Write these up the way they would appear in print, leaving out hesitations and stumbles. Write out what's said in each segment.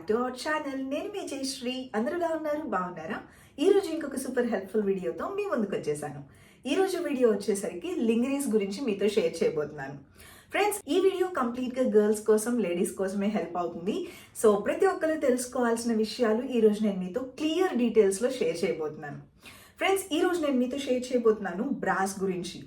To our channel. నేను మీ జయశ్రీ. అందరూ బాగున్నారా? ఈ రోజు ఇంకొక సూపర్ హెల్ప్ఫుల్ వీడియోతో మీ ముందుకు వచ్చేసాను. ఈ రోజు వీడియో వచ్చేసరికి లింగరీస్ గురించి మీతో షేర్ చేయబోతున్నాను. ఫ్రెండ్స్, ఈ వీడియో కంప్లీట్గా గర్ల్స్ కోసం, లేడీస్ కోసమే హెల్ప్ అవుతుంది. సో ప్రతి ఒక్కరు తెలుసుకోవాల్సిన విషయాలు ఈ రోజు నేను మీతో క్లియర్ డీటెయిల్స్లో షేర్ చేయబోతున్నాను. ఫ్రెండ్స్, ఈ రోజు నేను మీతో షేర్ చేయబోతున్నాను బ్రాస్ గురించి.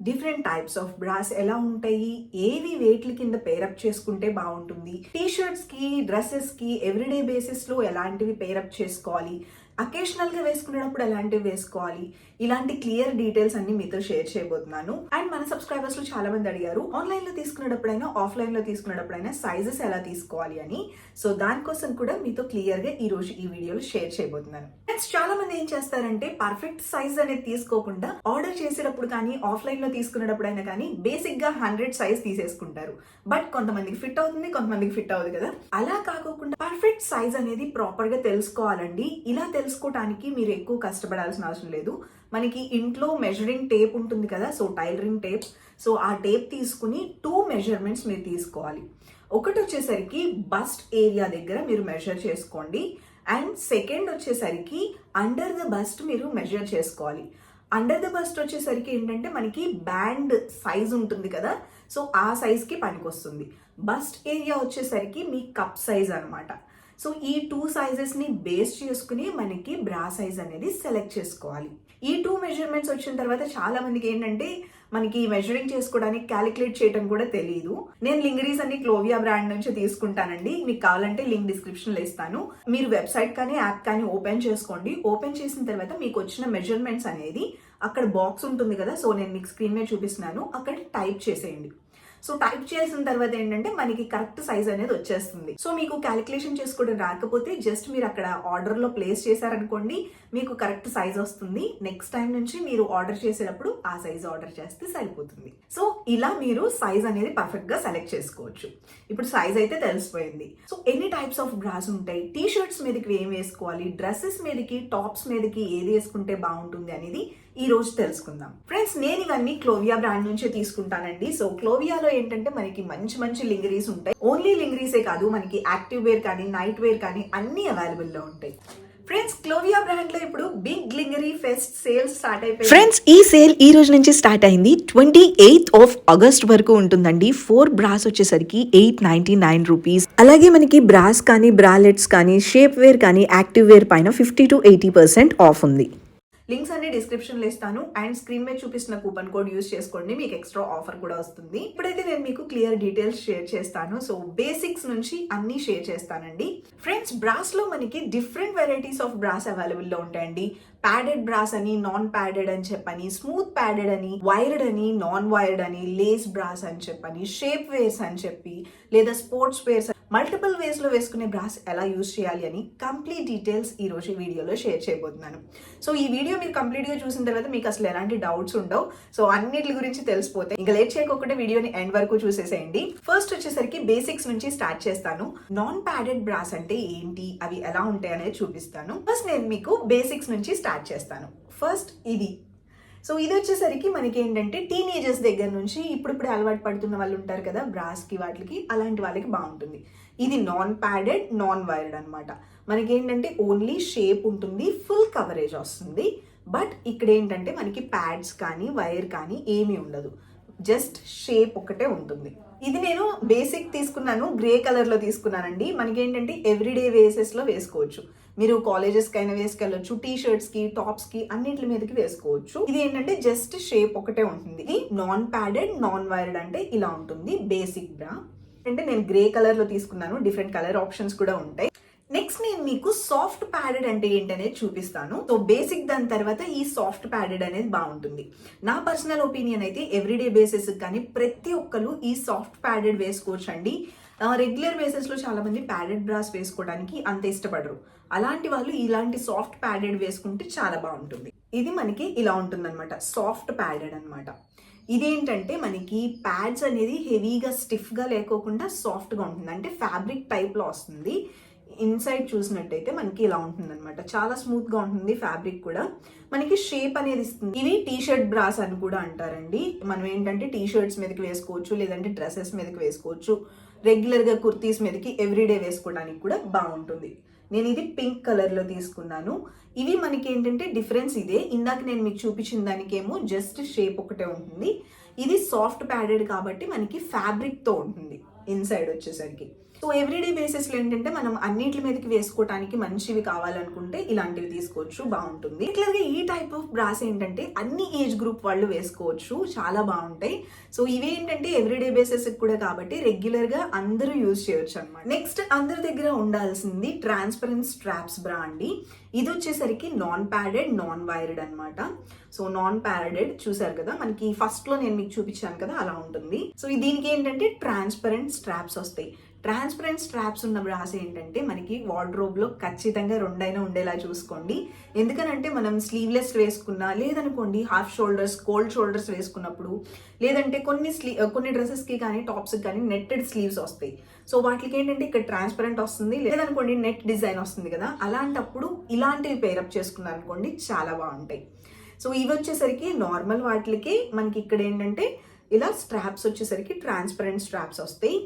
డిఫరెంట్ టైప్స్ ఆఫ్ బ్రాస్ ఎలా ఉంటాయి, ఏవి వేట్ల కింద పేరప్ చేసుకుంటే బాగుంటుంది, టీషర్ట్స్ కి, డ్రెస్సెస్ కి ఎవ్రీడే బేసిస్ లో ఎలాంటివి పేరప్ చేసుకోవాలి, అకేషనల్ గా వేసుకునేటప్పుడు ఎలాంటివి వేసుకోవాలి, ఇలాంటి క్లియర్ డీటెయిల్స్ అన్ని మీతో షేర్ చేయబోతున్నాను. అండ్ మన సబ్స్క్రైబర్స్ లో చాలా మంది అడిగారు ఆన్లైన్ లో తీసుకునేటప్పుడైనా, ఆఫ్లైన్ లో తీసుకునేటప్పుడైనా సైజెస్ ఎలా తీసుకోవాలి అని. సో దానికోసం కూడా మీతో క్లియర్ గా ఈ రోజు ఈ వీడియోలో షేర్ చేయబోతున్నాను. నెక్స్ట్, చాలా మంది ఏం చేస్తారంటే పర్ఫెక్ట్ సైజ్ అనేది తీసుకోకుండా ఆర్డర్ చేసేటప్పుడు కానీ, ఆఫ్లైన్ లో తీసుకునేటప్పుడైనా కానీ బేసిక్ గా 100 సైజ్ తీసేసుకుంటారు. బట్ కొంతమందికి ఫిట్ అవుతుంది, కొంతమందికి ఫిట్ అవ్వదు కదా. అలా కాకుండా పర్ఫెక్ట్ సైజ్ అనేది ప్రాపర్ గా తెలుసుకోవాలండి. ఇలా తెలుసుకోవడానికి మీరు ఎక్కువ కష్టపడాల్సిన అవసరం లేదు. మనకి ఇంట్లో మెజరింగ్ టేప్ ఉంటుంది కదా, సో టైలరింగ్ టేప్. సో ఆ టేప్ తీసుకుని 2 మెజర్మెంట్స్ మీరు తీసుకోవాలి. ఒకటి వచ్చేసరికి బస్ట్ ఏరియా దగ్గర మీరు మెజర్ చేసుకోండి. అండ్ సెకండ్ వచ్చేసరికి అండర్ ద బస్ట్ మీరు మెజర్ చేసుకోవాలి. అండర్ ద బస్ట్ వచ్చేసరికి ఏంటంటే మనకి బ్యాండ్ సైజ్ ఉంటుంది కదా, సో ఆ సైజ్కి పనికొస్తుంది. బస్ట్ ఏరియా వచ్చేసరికి మీ కప్ సైజ్ అనమాట. సో ఈ 2 సైజెస్ని బేస్ చేసుకుని మనకి బ్రా సైజ్ అనేది సెలెక్ట్ చేసుకోవాలి. ఈ 2 మెజర్మెంట్స్ వచ్చిన తర్వాత చాలా మందికి ఏంటంటే మనకి మెజరింగ్ చేసుకోవడానికి క్యాలిక్యులేట్ చేయడం కూడా తెలియదు. నేను లింగరీస్ అన్ని క్లోవియా బ్రాండ్ నుంచి తీసుకుంటానండి. మీకు కావాలంటే లింక్ డిస్క్రిప్షన్ లో ఇస్తాను. మీరు వెబ్సైట్ కానీ యాప్ కానీ ఓపెన్ చేసుకోండి. ఓపెన్ చేసిన తర్వాత మీకు వచ్చిన మెజర్మెంట్స్ అనేది అక్కడ బాక్స్ ఉంటుంది కదా, సో నేను మీకు స్క్రీన్ మీద చూపిస్తున్నాను, అక్కడ టైప్ చేసేయండి. సో టైప్ చేసిన తర్వాత ఏంటంటే మనకి కరెక్ట్ సైజ్ అనేది వచ్చేస్తుంది. సో మీకు క్యాలిక్యులేషన్ చేసుకోవడం రాకపోతే జస్ట్ మీరు అక్కడ ఆర్డర్ లో ప్లేస్ చేశారనుకోండి, మీకు కరెక్ట్ సైజ్ వస్తుంది. నెక్స్ట్ టైం నుంచి మీరు ఆర్డర్ చేసేటప్పుడు ఆ సైజ్ ఆర్డర్ చేస్తే సరిపోతుంది. సో ఇలా మీరు సైజ్ అనేది పర్ఫెక్ట్ గా సెలెక్ట్ చేసుకోవచ్చు. ఇప్పుడు సైజ్ అయితే తెలిసిపోయింది. సో ఎన్ని టైప్స్ ఆఫ్ బ్రాస్ ఉంటాయి, టీ షర్ట్స్ మీదకి ఏం వేసుకోవాలి, డ్రెస్సెస్ మీదకి, టాప్స్ మీదకి ఏది వేసుకుంటే బాగుంటుంది అనేది ఈ రోజు తెలుసుకుందాం. ఫ్రెండ్స్, నేను ఇవన్నీ క్లోవియా బ్రాండ్ నుంచే తీసుకుంటానండి. సో క్లోవియాలో ఏంటంటే మనకి మంచి మంచి లింగరీస్ ఉంటాయి. ఓన్లీ లింగరీసే కాదు, మనకి యాక్టివ్ వేర్ కానీ, నైట్ వేర్ కానీ అన్ని అవైలబుల్ లో ఉంటాయి. ఫ్రెండ్స్, క్లోవియా బ్రాండ్ లో ఇప్పుడు బిగ్ లింగరీ ఫెస్ట్ సేల్ స్టార్ట్ అయిపోయింది. ఫ్రెండ్స్, ఈ సేల్ ఈ రోజు నుంచి స్టార్ట్ అయింది. 28th August వరకు ఉంటుందండి. 4 బ్రాస్ వచ్చేసరికి 899 రూపీస్. అలాగే మనకి బ్రాస్ కానీ, బ్రాలెట్స్ కానీ, షేప్ వేర్ కానీ, యాక్టివ్ వేర్ పైన 50 to 80% ఆఫ్ ఉంది. లింక్స్ అన్ని డిస్క్రిప్షన్ లో ఇస్తాను. అండ్ స్క్రీన్ మీద చూపిస్తున్న కూపన్ కోడ్ యూస్ చేసుకోండి, మీకు ఎక్స్ట్రా ఆఫర్ కూడా వస్తుంది. ఇప్పుడైతే నేను మీకు క్లియర్ డీటెయిల్స్ షేర్ చేస్తాను. సో బేసిక్స్ నుంచి అన్ని షేర్ చేస్తానండి. ఫ్రెండ్స్, బ్రాస్ లో మనకి different varieties of brass available లో ఉంటాయండి. ప్యాడెడ్ బ్రాస్ అని, నాన్ ప్యాడెడ్ అని చెప్పని, స్మూత్ ప్యాడెడ్ అని, వైర్డ్ అని, నాన్ వైర్డ్ అని, లేస్ బ్రాస్ అని చెప్పని, షేప్ వేర్స్ అని చెప్పి, లేదా స్పోర్ట్స్ వేర్స్, మల్టిపుల్ వేస్ లో వేసుకునే బ్రాస్ ఎలా యూజ్ చేయాలి అని కంప్లీట్ డీటెయిల్స్ ఈ రోజు వీడియోలో షేర్ చేయబోతున్నాను. సో ఈ వీడియో మీరు కంప్లీట్ గా చూసిన తర్వాత మీకు అసలు ఎలాంటి డౌట్స్ ఉండవు. సో అన్నిటి గురించి తెలిసిపోతాయి. ఇంకా లేట్ చేయకుండా వీడియోని ఎండ్ వరకు చూసేసేయండి. ఫస్ట్ వచ్చేసరికి బేసిక్స్ నుంచి స్టార్ట్ చేస్తాను. నాన్ ప్యాడెడ్ బ్రాస్ అంటే ఏంటి, అవి ఎలా ఉంటాయి అనేది చూపిస్తాను. ఫస్ట్ నేను మీకు బేసిక్స్ నుంచి స్టార్ట్ చేస్తాను. ఫస్ట్ ఇది. సో ఇది వచ్చేసరికి మనకి ఏంటంటే టీనేజర్స్ దగ్గర నుంచి ఇప్పుడిప్పుడే అలవాటు పడుతున్న వాళ్ళు ఉంటారు కదా బ్రాస్కి, వాటికి, అలాంటి వాళ్ళకి బాగుంటుంది. ఇది నాన్ ప్యాడెడ్, నాన్ వైర్డ్ అనమాట. మనకి ఏంటంటే ఓన్లీ షేప్ ఉంటుంది, ఫుల్ కవరేజ్ వస్తుంది. బట్ ఇక్కడ ఏంటంటే మనకి ప్యాడ్స్ కానీ, వైర్ కానీ ఏమీ ఉండదు, జస్ట్ షేప్ ఒకటే ఉంటుంది. ఇది నేను బేసిక్ తీసుకున్నాను, గ్రే కలర్ లో తీసుకున్నానండి. మనకి ఏంటంటే ఎవ్రీడే బేసిస్ లో వేసుకోవచ్చు. మీరు కాలేజెస్ కి అయినా వేసుకెళ్ళొచ్చు, టీ షర్ట్స్ కి, టాప్స్ కి, అన్నిటి మీదకి వేసుకోవచ్చు. ఇది ఏంటంటే జస్ట్ షేప్ ఒకటే ఉంటుంది. ఇది నాన్ ప్యాడెడ్, నాన్ వైర్డ్ అంటే ఇలా ఉంటుంది బేసిక్ బ్రా. అంటే నేను గ్రే కలర్ లో తీసుకున్నాను, డిఫరెంట్ కలర్ ఆప్షన్స్ కూడా ఉంటాయి. నెక్స్ట్ నేను మీకు సాఫ్ట్ ప్యాడెడ్ అంటే ఏంటనేది చూపిస్తాను. సో బేసిక్ దాని తర్వాత ఈ సాఫ్ట్ ప్యాడెడ్ అనేది బాగుంటుంది. నా పర్సనల్ ఒపీనియన్ అయితే ఎవ్రీడే బేసిస్ కానీ ప్రతి ఒక్కరు ఈ సాఫ్ట్ ప్యాడెడ్ వేసుకోవచ్చు అండి. రెగ్యులర్ బేసిస్ లో చాలా మంది ప్యాడెడ్ బ్రాస్ వేసుకోవడానికి అంత ఇష్టపడరు. అలాంటి వాళ్ళు ఇలాంటి సాఫ్ట్ ప్యాడెడ్ వేసుకుంటే చాలా బాగుంటుంది. ఇది మనకి ఇలా ఉంటుంది అనమాట, సాఫ్ట్ ప్యాడెడ్ అనమాట. ఇదేంటంటే మనకి ప్యాడ్స్ అనేది హెవీగా స్టిఫ్గా లేకోకుండా సాఫ్ట్గా ఉంటుంది, అంటే ఫ్యాబ్రిక్ టైప్లో వస్తుంది. ఇన్సైడ్ చూసినట్టయితే మనకి ఇలా ఉంటుంది అనమాట, చాలా స్మూత్గా ఉంటుంది. ఫ్యాబ్రిక్ కూడా మనకి షేప్ అనేది ఇస్తుంది. ఇవి టీ షర్ట్ బ్రాస్ అని కూడా అంటారండి. మనం ఏంటంటే టీ షర్ట్స్ మీదకి వేసుకోవచ్చు, లేదంటే డ్రెస్సెస్ మీదకి వేసుకోవచ్చు, రెగ్యులర్గా కుర్తీస్ మీదకి ఎవ్రీడే వేసుకోవడానికి కూడా బాగుంటుంది. నేను ఇది పింక్ కలర్లో తీసుకున్నాను. ఇవి మనకి ఏంటంటే డిఫరెన్స్ ఇదే, ఇందాక నేను మీకు చూపించిన దానికేమో జస్ట్ షేప్ ఒకటే ఉంటుంది. ఇది సాఫ్ట్ ప్యాడెడ్ కాబట్టి మనకి ఫ్యాబ్రిక్తో ఉంటుంది ఇన్సైడ్ వచ్చేసరికి. సో ఎవ్రీడే బేసిస్లో ఏంటంటే మనం అన్నిటి మీదకి వేసుకోవడానికి మంచివి కావాలనుకుంటే ఇలాంటివి తీసుకోవచ్చు, బాగుంటుంది. ఇట్లాగే ఈ టైప్ ఆఫ్ బ్రాస్ ఏంటంటే అన్ని ఏజ్ గ్రూప్ వాళ్ళు వేసుకోవచ్చు, చాలా బాగుంటాయి. సో ఇవేంటంటే ఎవ్రీడే బేసిస్ కూడా కాబట్టి రెగ్యులర్గా అందరూ యూజ్ చేయొచ్చు అనమాట. నెక్స్ట్ అందరి దగ్గర ఉండాల్సింది ట్రాన్స్పరెంట్ స్ట్రాప్స్ బ్రా అండి. ఇది వచ్చేసరికి నాన్ ప్యాడెడ్ నాన్ వైర్డ్ అనమాట. సో నాన్ ప్యాడెడ్ చూసారు కదా, మనకి ఫస్ట్ లో నేను మీకు చూపించాను కదా అలా ఉంటుంది. సో దీనికి ఏంటంటే ట్రాన్స్పరెంట్ స్ట్రాప్స్ వస్తాయి. ట్రాన్స్పరెంట్ స్ట్రాప్స్ ఉన్న బ్రాస్ ఏంటంటే మనకి వార్డ్రోబ్ లో ఖచ్చితంగా రెండైనా ఉండేలా చూసుకోండి. ఎందుకనంటే మనం స్లీవ్లెస్ వేసుకున్నా, లేదనుకోండి హాఫ్ షోల్డర్స్ కోల్డ్ షోల్డర్స్ వేసుకున్నప్పుడు, లేదంటే కొన్ని డ్రెస్సెస్ కి కానీ టాప్స్ కానీ నెట్టెడ్ స్లీవ్స్ వస్తాయి. సో వాటికి ఏంటంటే ఇక్కడ ట్రాన్స్పరెంట్ వస్తుంది, లేదనుకోండి నెట్ డిజైన్ వస్తుంది కదా, అలాంటప్పుడు ఇలాంటివి పేరప్ చేసుకున్నారనుకోండి చాలా బాగుంటాయి. సో ఇవి వచ్చేసరికి నార్మల్ వాటికి మనకి ఇక్కడ ఏంటంటే ఇలా స్ట్రాప్స్ వచ్చేసరికి ట్రాన్స్పరెంట్ స్ట్రాప్స్ వస్తాయి.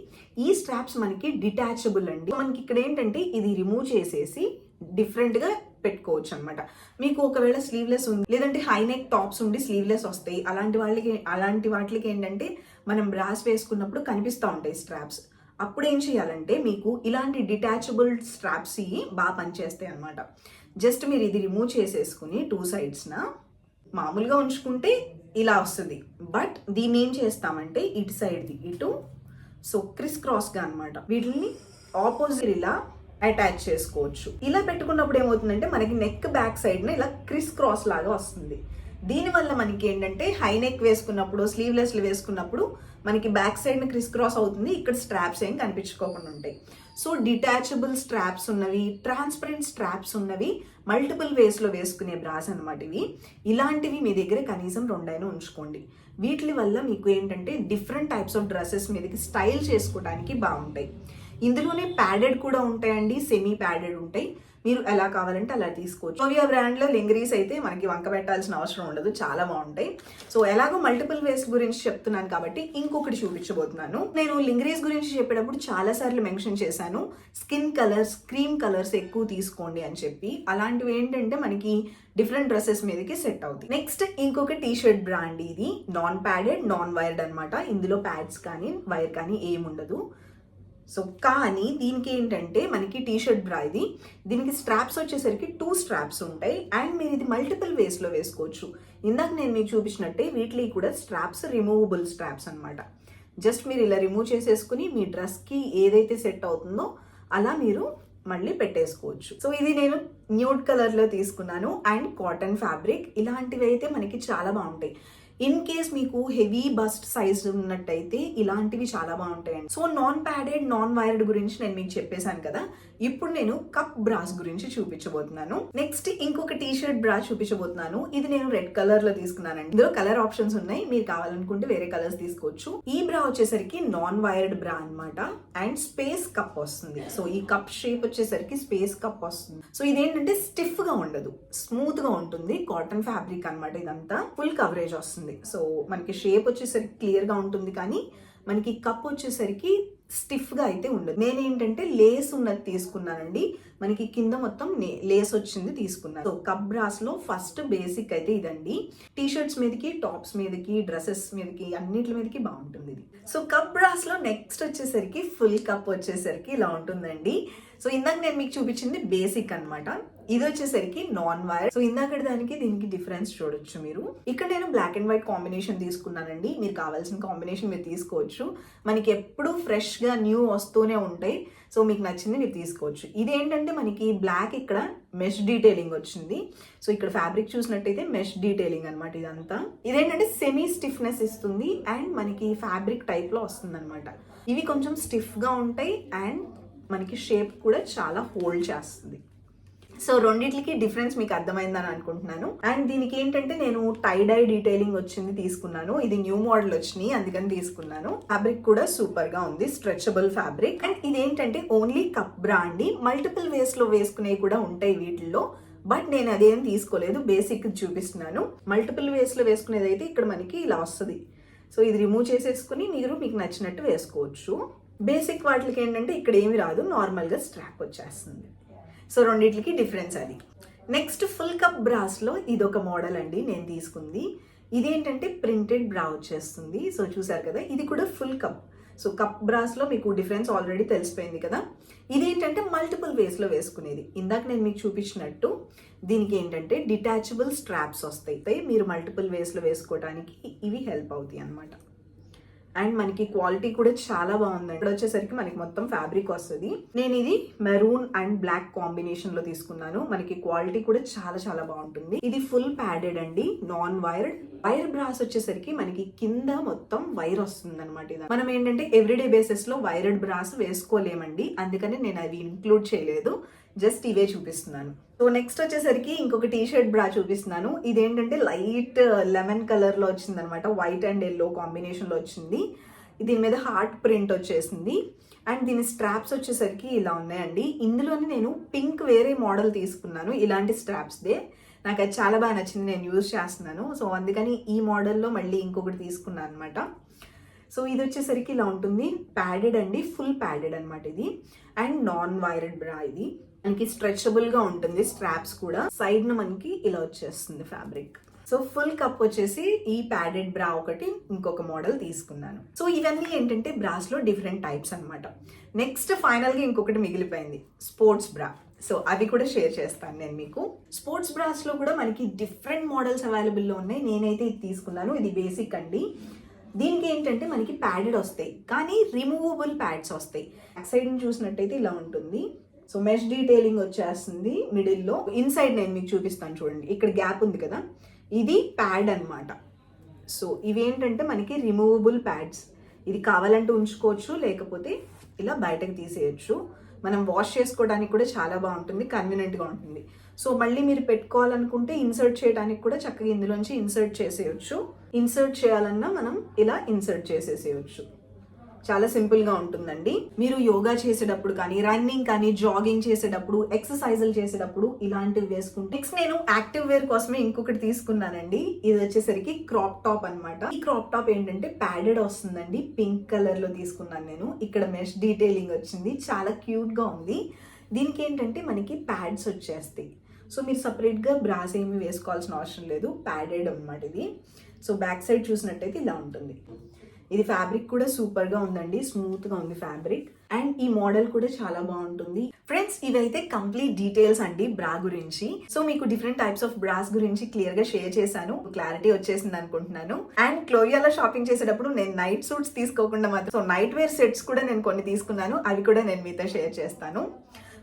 ఈ స్ట్రాప్స్ మనకి డిటాచబుల్ అండి. మనకి ఇక్కడ ఏంటంటే ఇది రిమూవ్ చేసేసి డిఫరెంట్ గా పెట్టుకోవచ్చు అనమాట. మీకు ఒకవేళ స్లీవ్లెస్ ఉంది, లేదంటే హై నెక్ టాప్స్ ఉండి స్లీవ్లెస్ వస్తాయి, అలాంటి వాటికి ఏంటంటే మనం బ్రాస్ వేసుకున్నప్పుడు కనిపిస్తూ ఉంటాయి స్ట్రాప్స్. అప్పుడు ఏం చేయాలంటే మీకు ఇలాంటి డిటాచబుల్ స్ట్రాప్స్ బాగా పనిచేస్తాయి అనమాట. జస్ట్ మీరు ఇది రిమూవ్ చేసేసుకుని టూ సైడ్స్న మామూలుగా ఉంచుకుంటే ఇలా వస్తుంది. బట్ దీన్ని ఏం చేస్తామంటే ఇటు సైడ్ది ఇటు, సో క్రిస్ క్రాస్గా అనమాట వీటిని ఆపోజిట్ ఇలా అటాచ్ చేసుకోవచ్చు. ఇలా పెట్టుకున్నప్పుడు ఏమవుతుందంటే మనకి నెక్ బ్యాక్ సైడ్న ఇలా క్రిస్ క్రాస్ లాగా వస్తుంది. దీనివల్ల మనకి ఏంటంటే హై నెక్ వేసుకున్నప్పుడు, స్లీవ్లెస్లు వేసుకున్నప్పుడు మనకి బ్యాక్ సైడ్న క్రిస్ క్రాస్ అవుతుంది, ఇక్కడ స్ట్రాప్స్ ఏం కనిపించుకోకుండా ఉంటాయి. సో డిటాచబుల్ స్ట్రాప్స్ ఉన్నవి, ట్రాన్స్పరెంట్ స్ట్రాప్స్ ఉన్నవి, మల్టిపుల్ వేస్లో వేసుకునే బ్రాస్ అనమాట ఇవి. ఇలాంటివి మీ దగ్గర కనీసం రెండైనా ఉంచుకోండి. వీటి వల్ల మీకు ఏంటంటే డిఫరెంట్ టైప్స్ ఆఫ్ డ్రెస్సెస్ మీదకి స్టైల్ చేసుకోవడానికి బాగుంటాయి. ఇందులోనే ప్యాడెడ్ కూడా ఉంటాయండి, సెమీ ప్యాడెడ్ ఉంటాయి. మీరు ఎలా కావాలంటే అలా తీసుకోవచ్చు. నోవియా బ్రాండ్లో లెంగరీస్ అయితే మనకి వంక పెట్టాల్సిన అవసరం ఉండదు, చాలా బాగుంటాయి. సో ఎలాగో మల్టిపుల్ వేస్ గురించి చెప్తున్నాను కాబట్టి ఇంకొకటి చూపించబోతున్నాను. నేను లెంగరీస్ గురించి చెప్పేటప్పుడు చాలా సార్లు మెన్షన్ చేశాను, స్కిన్ కలర్స్, క్రీమ్ కలర్స్ ఎక్కువ తీసుకోండి అని చెప్పి. అలాంటివి ఏంటంటే మనకి డిఫరెంట్ డ్రెస్సెస్ మీదకి సెట్ అవుతాయి. నెక్స్ట్ ఇంకొక టీ షర్ట్ బ్రాండ్, ఇది నాన్ ప్యాడెడ్ నాన్ వైర్డ్ అనమాట. ఇందులో ప్యాడ్స్ కానీ వైర్ కానీ ఏముండదు. సో కానీ దీనికి ఏంటంటే మనకి టీ షర్ట్ బ్రా ఇది, దీనికి స్ట్రాప్స్ వచ్చేసరికి 2 స్ట్రాప్స్ ఉంటాయి. అండ్ మీరు ఇది మల్టిపుల్ వేస్లో వేసుకోవచ్చు. ఇందాక నేను మీకు చూపించినట్టే వీటికి కూడా స్ట్రాప్స్ రిమూవబుల్ స్ట్రాప్స్ అనమాట. జస్ట్ మీరు ఇలా రిమూవ్ చేసేసుకుని మీ డ్రెస్కి ఏదైతే సెట్ అవుతుందో అలా మీరు మళ్ళీ పెట్టేసుకోవచ్చు. సో ఇది నేను న్యూడ్ కలర్లో తీసుకున్నాను అండ్ కాటన్ ఫ్యాబ్రిక్. ఇలాంటివి అయితే మనకి చాలా బాగుంటాయి. ఇన్ కేస్ మీకు హెవీ బస్ట్ సైజ్ ఉన్నట్టయితే ఇలాంటివి చాలా బాగుంటాయండి. So non padded non wired గురించి నేను మీకు చెప్పేశాను కదా, ఇప్పుడు నేను కప్ బ్రాస్ గురించి చూపించబోతున్నాను. నెక్స్ట్ ఇంకొక టీ షర్ట్ బ్రా చూపించబోతున్నాను. ఇది నేను రెడ్ కలర్ లో తీసుకున్నానండి. ఇందులో కలర్ ఆప్షన్స్ ఉన్నాయి, మీరు కావాలనుకుంటే వేరే కలర్స్ తీసుకోవచ్చు. ఈ బ్రా వచ్చేసరికి నాన్ వైర్డ్ బ్రా అనమాట అండ్ స్పేస్ కప్ వస్తుంది. సో ఈ కప్ షేప్ వచ్చేసరికి స్పేస్ కప్ వస్తుంది. సో ఇదేంటంటే స్టిఫ్ గా ఉండదు, స్మూత్ గా ఉంటుంది. కాటన్ ఫ్యాబ్రిక్ అనమాట, ఇదంతా ఫుల్ కవరేజ్ వస్తుంది. సో మనకి షేప్ వచ్చేసరికి క్లియర్ గా ఉంటుంది, కానీ మనకి కప్ వచ్చేసరికి స్టిఫ్ గా అయితే ఉండదు. నేనేంటంటే లేస్ ఉన్నది తీసుకున్నానండి, మనకి కింద మొత్తం లేస్ వచ్చింది తీసుకున్నాను. సో కప్ బ్రాస్ లో ఫస్ట్ బేసిక్ అయితే ఇదండి. టీ షర్ట్స్ మీదకి, టాప్స్ మీదకి, డ్రెస్సెస్ మీదకి, అన్నిటి మీదకి బాగుంటుంది ఇది. సో కప్ బ్రాస్ లో నెక్స్ట్ వచ్చేసరికి ఫుల్ కప్ వచ్చేసరికి ఇలా ఉంటుందండి. సో ఇందాక నేను మీకు చూపించింది బేసిక్ అనమాట, ఇది వచ్చేసరికి నాన్ వైర్. సో ఇందాక దానికి దీనికి డిఫరెన్స్ చూడొచ్చు మీరు. ఇక్కడ నేను బ్లాక్ అండ్ వైట్ కాంబినేషన్ తీసుకున్నానండి, మీరు కావాల్సిన కాంబినేషన్ మీరు తీసుకోవచ్చు. మనకి ఎప్పుడు ఫ్రెష్ గా న్యూ వస్తూనే ఉంటాయి. సో మీకు నచ్చింది మీరు తీసుకోవచ్చు. ఇదేంటంటే మనకి బ్లాక్ ఇక్కడ మెష్ డీటెయిలింగ్ వచ్చింది. సో ఇక్కడ ఫ్యాబ్రిక్ చూసినట్టయితే మెష్ డీటెయిలింగ్ అనమాట ఇదంతా. ఇదేంటంటే సెమీ స్టిఫ్నెస్ ఇస్తుంది అండ్ మనకి ఫ్యాబ్రిక్ టైప్ లో వస్తుంది అనమాట. ఇవి కొంచెం స్టిఫ్ గా ఉంటాయి అండ్ మనకి షేప్ కూడా చాలా హోల్డ్ చేస్తుంది. సో రెండిట్లకి డిఫరెన్స్ మీకు అర్థమైందని అనుకుంటున్నాను. అండ్ దీనికి ఏంటంటే నేను టై డై డీటెయిలింగ్ వచ్చింది తీసుకున్నాను. ఇది న్యూ మోడల్ వచ్చినాయి అందుకని తీసుకున్నాను. ఫ్యాబ్రిక్ కూడా సూపర్ గా ఉంది, స్ట్రెచబుల్ ఫ్యాబ్రిక్. అండ్ ఇదేంటంటే only cup brand, multiple ways లో వేసుకునేవి కూడా ఉంటాయి వీటిల్లో. బట్ నేను అదేం తీసుకోలేదు, బేసిక్ చూపిస్తున్నాను. మల్టిపుల్ వేస్ లో వేసుకునేది అయితే ఇక్కడ మనకి ఇలా వస్తుంది. సో ఇది రిమూవ్ చేసేసుకుని మీకు నచ్చినట్టు వేసుకోవచ్చు. బేసిక్ వాటికి ఏంటంటే ఇక్కడ ఏమి రాదు, నార్మల్గా స్ట్రాప్ వచ్చేస్తుంది. సో రెండిట్లకి డిఫరెన్స్ అది. నెక్స్ట్ ఫుల్ కప్ బ్రాస్లో ఇదొక మోడల్ అండి నేను తీసుకుంది. ఇదేంటంటే ప్రింటెడ్ బ్రా వచ్చేస్తుంది. సో చూసారు కదా, ఇది కూడా ఫుల్ కప్. సో కప్ బ్రాస్లో మీకు డిఫరెన్స్ ఆల్రెడీ తెలిసిపోయింది కదా. ఇదేంటంటే మల్టిపుల్ వేస్లో వేసుకునేది. ఇందాక నేను మీకు చూపించినట్టు దీనికి ఏంటంటే డిటాచబుల్ స్ట్రాప్స్ వస్తాయి. మీరు మల్టిపుల్ వేస్లో వేసుకోవడానికి ఇవి హెల్ప్ అవుతాయి అన్నమాట. అండ్ మనకి క్వాలిటీ కూడా చాలా బాగుంది. ఇక్కడ వచ్చేసరికి మనకి మొత్తం ఫ్యాబ్రిక్ వస్తుంది. నేను ఇది మెరూన్ అండ్ బ్లాక్ కాంబినేషన్ లో తీసుకున్నాను. మనకి క్వాలిటీ కూడా చాలా చాలా బాగుంటుంది. ఇది ఫుల్ ప్యాడెడ్ అండి, నాన్ వైర్డ్. వైర్ బ్రాస్ వచ్చేసరికి మనకి కింద మొత్తం వైర్ వస్తుంది అనమాట. ఇది మనం ఏంటంటే ఎవ్రీడే బేసిస్ లో వైర్డ్ బ్రాస్ వేసుకోలేమండి, అందుకని నేను అవి ఇంక్లూడ్ చేయలేదు, జస్ట్ ఇవే చూపిస్తున్నాను. సో నెక్స్ట్ వచ్చేసరికి ఇంకొక టీ షర్ట్ బ్రా చూపిస్తున్నాను. ఇదేంటంటే లైట్ లెమన్ కలర్ లో వచ్చింది అనమాట, వైట్ అండ్ ఎల్లో కాంబినేషన్ లో వచ్చింది. దీని మీద హార్ట్ ప్రింట్ వచ్చేసింది. అండ్ దీని స్ట్రాప్స్ వచ్చేసరికి ఇలా ఉన్నాయండి. ఇందులోనే నేను పింక్ వేరే మోడల్ తీసుకున్నాను, ఇలాంటి స్ట్రాప్స్దే. నాకు అది చాలా బాగా నచ్చింది, నేను యూజ్ చేస్తున్నాను. సో అందుకని ఈ మోడల్లో మళ్ళీ ఇంకొకటి తీసుకున్నాను అనమాట. సో ఇది వచ్చేసరికి ఇలా ఉంటుంది, ప్యాడెడ్ అండి, ఫుల్ ప్యాడెడ్ అనమాట ఇది. అండ్ నాన్ వైర్డ్ బ్రా. ఇది మనకి స్ట్రెచబుల్ గా ఉంటుంది, స్ట్రాప్స్ కూడా సైడ్ న మనకి ఇలా వచ్చేస్తుంది ఫ్యాబ్రిక్. సో ఫుల్ కప్ వచ్చేసి ఈ ప్యాడెడ్ బ్రా ఒకటి, ఇంకొక మోడల్ తీసుకున్నాను. సో ఇవన్నీ ఏంటంటే బ్రాస్ లో డిఫరెంట్ టైప్స్ అనమాట. నెక్స్ట్ ఫైనల్ గా ఇంకొకటి మిగిలిపోయింది, స్పోర్ట్స్ బ్రా. సో అవి కూడా షేర్ చేస్తాను నేను మీకు. స్పోర్ట్స్ బ్రాస్ లో కూడా మనకి డిఫరెంట్ మోడల్స్ అవైలబుల్ లో ఉన్నాయి. నేనైతే ఇది తీసుకున్నాను, ఇది బేసిక్ అండి. దీనికి ఏంటంటే మనకి ప్యాడెడ్ వస్తాయి, కానీ రిమూవబుల్ ప్యాడ్స్ వస్తాయి. బ్యాక్ సైడ్ చూసినట్టయితే ఇలా ఉంటుంది. సో మెష్ డీటెయిలింగ్ వచ్చేస్తుంది మిడిల్లో. ఇన్సైడ్ నేను మీకు చూపిస్తాను చూడండి, ఇక్కడ గ్యాప్ ఉంది కదా, ఇది ప్యాడ్ అనమాట. సో ఇవేంటంటే మనకి రిమూవబుల్ ప్యాడ్స్. ఇది కావాలంటే ఉంచుకోవచ్చు, లేకపోతే ఇలా బయటకు తీసేయచ్చు. మనం వాష్ చేసుకోవడానికి కూడా చాలా బాగుంటుంది, కన్వీనియంట్గా ఉంటుంది. సో మళ్ళీ మీరు పెట్టుకోవాలనుకుంటే ఇన్సర్ట్ చేయడానికి కూడా చక్కగా ఇందులోంచి ఇన్సర్ట్ చేసేయచ్చు. ఇన్సర్ట్ చేయాలన్నా మనం ఇలా ఇన్సర్ట్ చేసేసేయచ్చు. చాలా సింపుల్ గా ఉంటుందండి. మీరు యోగా చేసేటప్పుడు కానీ, రన్నింగ్ కానీ, జాగింగ్ చేసేటప్పుడు, ఎక్సర్సైజులు చేసేటప్పుడు ఇలాంటివి వేసుకుంటే. నెక్స్ట్ నేను యాక్టివ్ వేర్ కోసమే ఇంకొకటి తీసుకున్నానండి. ఇది వచ్చేసరికి క్రాప్ టాప్ అనమాట. ఈ క్రాప్ టాప్ ఏంటంటే ప్యాడెడ్ వస్తుందండి, పింక్ కలర్ లో తీసుకున్నాను నేను. ఇక్కడ మెష్ డీటెయిలింగ్ వచ్చింది, చాలా క్యూట్ గా ఉంది. దీనికి ఏంటంటే మనకి ప్యాడ్స్ వచ్చేస్తాయి. సో మీరు సపరేట్ గా బ్రాస్ ఏమి వేసుకోవాల్సిన అవసరం లేదు, ప్యాడెడ్ అనమాట ఇది. సో బ్యాక్ సైడ్ చూసినట్టయితే ఇలా ఉంటుంది. ఇది ఫ్యాబ్రిక్ కూడా సూపర్ గా ఉందండి, స్మూత్ గా ఉంది ఫ్యాబ్రిక్. అండ్ ఈ మోడల్ కూడా చాలా బాగుంటుంది. ఫ్రెండ్స్ ఇవైతే కంప్లీట్ డీటెయిల్స్ అండి బ్రా గురించి. సో మీకు డిఫరెంట్ టైప్స్ ఆఫ్ బ్రాస్ గురించి క్లియర్ గా షేర్ చేశాను, క్లారిటీ వచ్చేసింది అనుకుంటున్నాను. అండ్ క్లోరియాలో షాపింగ్ చేసేటప్పుడు నేను నైట్ సూట్స్ తీసుకోకుండా మాత్రం సో నైట్ వేర్ సెట్స్ కూడా నేను కొన్ని తీసుకున్నాను, అవి కూడా నేను మీతో షేర్ చేస్తాను.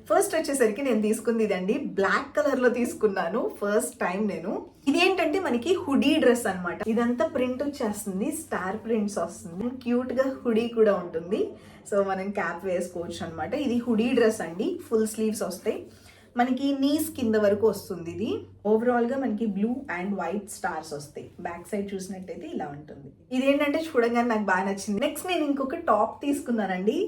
ఫస్ట్ వచ్చేసరికి నేను తీసుకుంది ఇదండి, బ్లాక్ కలర్ లో తీసుకున్నాను ఫస్ట్ టైం నేను. ఇదేంటంటే మనకి హుడీ డ్రెస్ అనమాట. ఇదంతా ప్రింట్ వచ్చేస్తుంది, స్టార్ ప్రింట్స్ వస్తుంది, క్యూట్ గా హుడీ కూడా ఉంటుంది. సో మనం క్యాప్ వేసుకోవచ్చు అనమాట. ఇది హుడీ డ్రెస్ అండి, ఫుల్ స్లీవ్స్ వస్తాయి, మనకి నీస్ కింద వరకు వస్తుంది. ఇది ఓవరాల్ గా మనకి బ్లూ అండ్ వైట్ స్టార్స్ వస్తాయి. బ్యాక్ సైడ్ చూసినట్టయితే ఇలా ఉంటుంది. ఇదేంటంటే చూడగానే నాకు బాగా నచ్చింది. నెక్స్ట్ నేను ఇంకొక టాప్ తీసుకున్నానండి,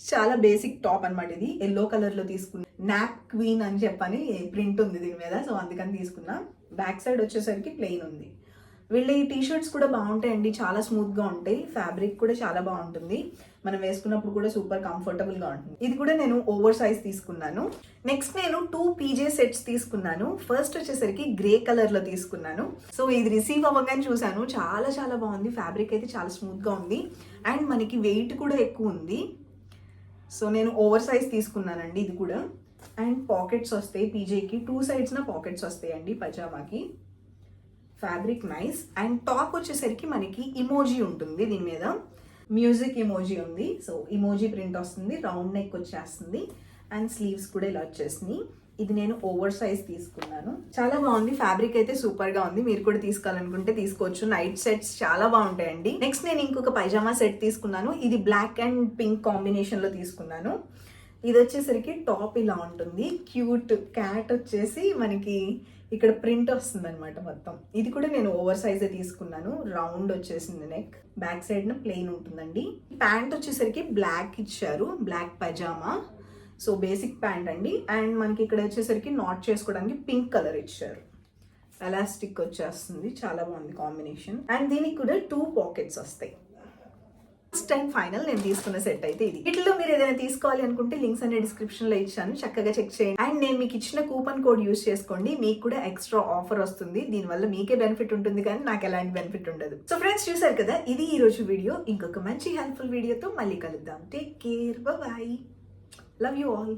చాలా బేసిక్ టాప్ అనమాట. ఇది ఎల్లో కలర్ లో తీసుకున్నా, నాక్ క్వీన్ అని చెప్పని ప్రింట్ ఉంది దీని మీద, సో అందుకని తీసుకున్నా. బ్యాక్ సైడ్ వచ్చేసరికి ప్లెయిన్ ఉంది. వీళ్ళ ఈ టీ షర్ట్స్ కూడా బాగుంటాయండి, చాలా స్మూత్ గా ఉంటాయి, ఫ్యాబ్రిక్ కూడా చాలా బాగుంటుంది, మనం వేసుకున్నప్పుడు కూడా సూపర్ కంఫర్టబుల్ గా ఉంటుంది. ఇది కూడా నేను ఓవర్ సైజ్ తీసుకున్నాను. నెక్స్ట్ నేను 2 పీజే సెట్స్ తీసుకున్నాను. ఫస్ట్ వచ్చేసరికి గ్రే కలర్ లో తీసుకున్నాను. సో ఇది రిసీవ్ అవ్వగానే చూసాను, చాలా చాలా బాగుంది, ఫ్యాబ్రిక్ అయితే చాలా స్మూత్ గా ఉంది అండ్ మనకి వెయిట్ కూడా ఎక్కువ ఉంది. సో నేను ఓవర్ సైజ్ తీసుకున్నానండి ఇది కూడా. అండ్ పాకెట్స్ వస్తాయి పీజేకి, 2 sides పాకెట్స్ వస్తాయండి పజామాకి. Fabric nice. అండ్ టాప్ వచ్చేసరికి మనకి ఇమోజీ ఉంటుంది, దీని మీద మ్యూజిక్ ఇమోజీ ఉంది. సో ఇమోజీ ప్రింట్ వస్తుంది, రౌండ్ నెక్ వచ్చేస్తుంది అండ్ స్లీవ్స్ కూడా ఇలా వచ్చేసినాయి. ఇది నేను ఓవర్ సైజ్ తీసుకున్నాను, చాలా బాగుంది, ఫ్యాబ్రిక్ అయితే సూపర్ గా ఉంది. మీరు కూడా తీసుకోవాలనుకుంటే తీసుకోవచ్చు, నైట్ సెట్స్ చాలా బాగుంటాయండి. నెక్స్ట్ నేను ఇంకొక పైజామా సెట్ తీసుకున్నాను. ఇది బ్లాక్ అండ్ పింక్ కాంబినేషన్ లో తీసుకున్నాను. ఇది వచ్చేసరికి టాప్ ఇలా ఉంటుంది, క్యూట్ క్యాట్ వచ్చేసి మనకి ఇక్కడ ప్రింట్ వస్తుంది అనమాట మొత్తం. ఇది కూడా నేను ఓవర్ సైజే తీసుకున్నాను, రౌండ్ వచ్చేసింది నెక్, బ్యాక్ సైడ్ ప్లెయిన్ ఉంటుందండి. ప్యాంట్ వచ్చేసరికి బ్లాక్ ఇచ్చారు, black pyjama. So basic pant అండి. అండ్ మనకి ఇక్కడ వచ్చేసరికి నాట్ చేసుకోవడానికి పింక్ కలర్ ఇచ్చారు, ఎలాస్టిక్ వచ్చేస్తుంది, చాలా బాగుంది కాంబినేషన్. అండ్ దీనికి కూడా 2 పాకెట్స్ వస్తాయి. ఫస్ట్ అండ్ ఫైనల్ నేను తీసుకున్న సెట్ అయితే ఇది. వీటిలో మీరు ఏదైనా తీసుకోవాలి అనుకుంటే లింక్స్ అనే డిస్క్రిప్షన్ లో ఇచ్చాను, చక్కగా చెక్ చేయండి. అండ్ నేను మీకు ఇచ్చిన కూపన్ కోడ్ యూస్ చేసుకోండి, మీకు కూడా ఎక్స్ట్రా ఆఫర్ వస్తుంది. దీనివల్ల మీకే బెనిఫిట్ ఉంటుంది కానీ నాకు ఎలాంటి బెనిఫిట్ ఉండదు. సో ఫ్రెండ్స్, చూసారు కదా, ఇది ఈ రోజు వీడియో. ఇంకొక మంచి హెల్ప్ఫుల్ వీడియోతో మళ్ళీ కలుద్దాం. Take care, bye, love you all.